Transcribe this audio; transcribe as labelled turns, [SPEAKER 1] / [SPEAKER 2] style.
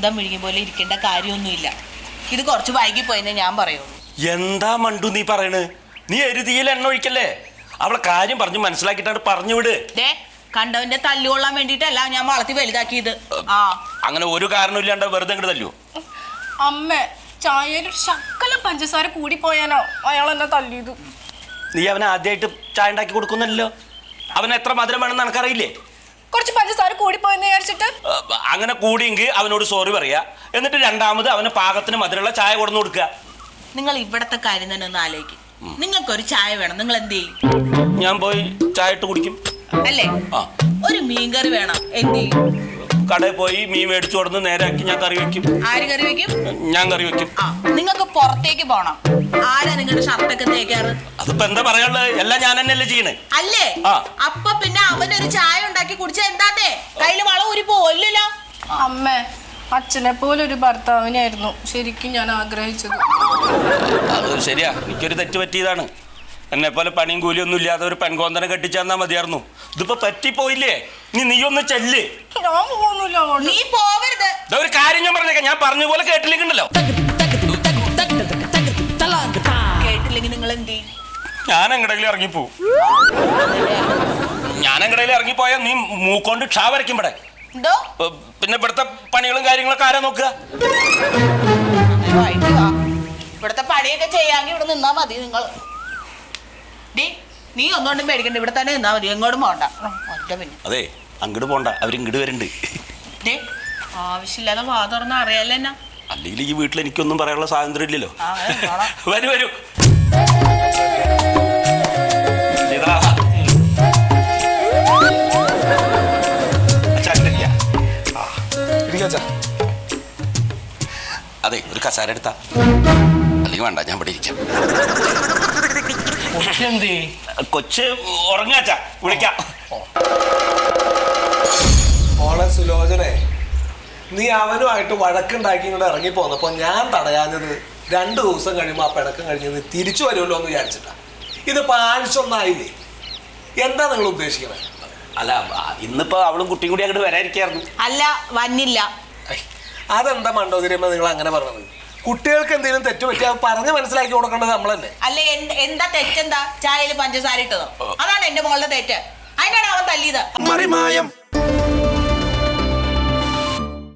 [SPEAKER 1] കുന്തം വിഴുങ്ങി പോലെ ഇരിക്കേണ്ട കാര്യമൊന്നുമില്ല. ഇത് കുറച്ച് വൈകി പോയെന്നേ ഞാൻ പറയുള്ളൂ.
[SPEAKER 2] എന്താ മണ്ടു നീ പറയണ്? നീ എരുതിയിൽ എണ്ണ ഒഴിക്കല്ലേ. അവളെ കാര്യം പറഞ്ഞു മനസ്സിലാക്കിട്ടാണ് പറഞ്ഞു വിട്.
[SPEAKER 1] കണ്ടവന്റെ തല്ലുകൊള്ളാൻ വേണ്ടിട്ടല്ല ഞാൻ വളർത്തി വലുതാക്കിയത്.
[SPEAKER 2] അങ്ങനെ ഒരു കാരണമില്ലാണ്ട് വെറുതെ ഇങ്ങോട്ട് തല്ലു.
[SPEAKER 3] അമ്മ ചായയിൽ ശക്കലം പഞ്ചസാര കൂടി പോയാനോ അയാൾ എന്നെ തല്ലിയത്.
[SPEAKER 2] നീ അവനെ ആദ്യമായിട്ട് ചായ ഉണ്ടാക്കി കൊടുക്കുന്നല്ലോ. അവൻ എത്ര മധുരം വേണമെന്ന് എനിക്കറിയില്ലേ?
[SPEAKER 3] കുറച്ച് പഞ്ചസാര കൂടി പോയെന്ന് വിചാരിച്ചിട്ട്
[SPEAKER 2] അങ്ങനെ കൂടിയെങ്കിൽ അവനോട് സോറി പറയാ. എന്നിട്ട് രണ്ടാമത് അവന് പാകത്തിന് മധുരമുള്ള ചായ കൊടുന്നു കൊടുക്കുക.
[SPEAKER 1] നിങ്ങൾ ഇവിടത്തെ കാര്യം തന്നെ ഒന്ന് ആലോചിക്കും. നിങ്ങൾക്കൊരു ചായ വേണം, നിങ്ങൾ എന്ത് ചെയ്യും?
[SPEAKER 2] ഞാൻ പോയി ചായ ഇട്ട് കുടിക്കും
[SPEAKER 1] അല്ലേ? ഒരു മീൻകറി വേണം, എന്ത് ചെയ്യും?
[SPEAKER 2] കടയിൽ പോയി മീൻ മേടിച്ചു കൊടുന്ന് നേരാക്കി ഞാൻ കറി വെക്കും.
[SPEAKER 1] ആര് കറി വെക്കും?
[SPEAKER 2] ഞാൻ കറി വെക്കും.
[SPEAKER 1] നിങ്ങൾക്ക് പുറത്തേക്ക് പോണം. ആരാ നിങ്ങളുടെ ഷർട്ടൊക്കെ തേക്കാറ്?
[SPEAKER 2] അതിപ്പോ എന്താ പറയാനുള്ളത്? എല്ലാം ഞാൻ തന്നെയല്ലേ ചെയ്യണേ.
[SPEAKER 1] അല്ലേ? അപ്പൊ പിന്നെ അവനൊരു ചായ ഉണ്ടാക്കി കുടിച്ച എന്താന്നേ കയ്യില് വളം ഊരി പോവല്ലോ.
[SPEAKER 3] അമ്മ അച്ഛനെ പോലെ ഒരു ഭർത്താവിനായിരുന്നു ശരിക്കും ഞാൻ ആഗ്രഹിച്ചത്.
[SPEAKER 2] അത് ശരിയാ, എനിക്കൊരു തെറ്റ് പറ്റിയതാണ്. എന്നെ പോലെ പണിയും കൂലിയൊന്നും ഇല്ലാതെ ഒരു പെൺകോന്തനെ കെട്ടിച്ചെന്നാ മതിയായിരുന്നു. ഇതിപ്പോ പറ്റിപ്പോയില്ലേ? നീ ഒന്ന് ചെല്ല്.
[SPEAKER 1] നീ പോവരുത്.
[SPEAKER 2] ഒരു കാര്യം ഞാൻ പറഞ്ഞേക്കാം, ഞാൻ പറഞ്ഞ പോലെ കേട്ടില്ലെങ്കിണ്ടല്ലോ.
[SPEAKER 1] കേട്ടില്ലെങ്കിൽ നിങ്ങൾ എന്ത് ചെയ്യും?
[SPEAKER 2] ഞാൻ എങ്ങടെങ്കിലും ഇറങ്ങിപ്പോവും. ഞാൻ എങ്ങടെങ്കിലും ഇറങ്ങിപ്പോയാ നീ മൂക്കൊണ്ട് ക്ഷാ വരയ്ക്കും ഇവിടെ. പിന്നെ ഇവിടുത്തെ പണികളും കാര്യങ്ങളൊക്കെ ആരാ നോക്കുക?
[SPEAKER 1] ഇവിടുത്തെ പണിയൊക്കെ ചെയ്യാമെങ്കിൽ ഇവിടെ നിന്നാ മതി. നിങ്ങൾ നീ ഒന്നുകൊണ്ടും പേടിക്കണ്ട, ഇവിടെ തന്നെ നിന്നാ മതി, എങ്ങോട്ടും പോണ്ട. പിന്നെ
[SPEAKER 2] അതെ, അങ്ങോട്ട് പോണ്ട, അവരിങ്ങോട്ട് വരുന്നുണ്ട്.
[SPEAKER 1] ആവശ്യമില്ലാതെ വാ തുറന്ന് അറിയാലോ എന്നാ.
[SPEAKER 2] അല്ലെങ്കിൽ ഈ വീട്ടിൽ എനിക്കൊന്നും പറയാനുള്ള സ്വാതന്ത്ര്യം ഇല്ലല്ലോ. വരൂ വരൂ. അതെ, ഒരു കസാര എടുത്താ. അല്ലെങ്കിൽ വേണ്ട, ഞാൻ ഇവിടെ ഇരിക്കാം. കൊച്ച് ഉറങ്ങാച്ചാ, വിളിക്കാം.
[SPEAKER 4] മോളെ സുലോചനെ, നീ അവനുമായിട്ട് വഴക്കുണ്ടാക്കി ഇങ്ങോട്ട് ഇറങ്ങി പോന്നപ്പോ ഞാൻ തടയാഞ്ഞത് 2 ദിവസം കഴിയുമ്പോൾ ആ പിണക്കം കഴിഞ്ഞ് നീ തിരിച്ചു വരുമല്ലോ എന്ന് വിചാരിച്ചിട്ടാ. ഇതിപ്പോ ആഴ്ചയൊന്നായില്ലേ? എന്താ നിങ്ങൾ ഉദ്ദേശിക്കുന്നത്?
[SPEAKER 2] അല്ല, ഇന്നിപ്പോ അവളും കുട്ടിയും കൂടി അങ്ങോട്ട് വരാതിരിക്കായിരുന്നു.
[SPEAKER 1] അല്ല, വന്നില്ല.
[SPEAKER 4] അതെന്താ മണ്ടോതിരിയമ്മ നിങ്ങൾ അങ്ങനെ പറഞ്ഞത്? കുട്ടികൾക്ക് എന്തെങ്കിലും തെറ്റ് പറ്റിയാൽ പറഞ്ഞ് മനസ്സിലാക്കി കൊടുക്കേണ്ടത് നമ്മളല്ലേ?
[SPEAKER 1] അല്ലെ, എന്താ തെറ്റെന്താ? ചായയിൽ പഞ്ചസാര ഇട്ടതോ? അതാണ് എന്റെ മോളുടെ തെറ്റ്. അതിനാണ് അവൻ തല്ലിയത്.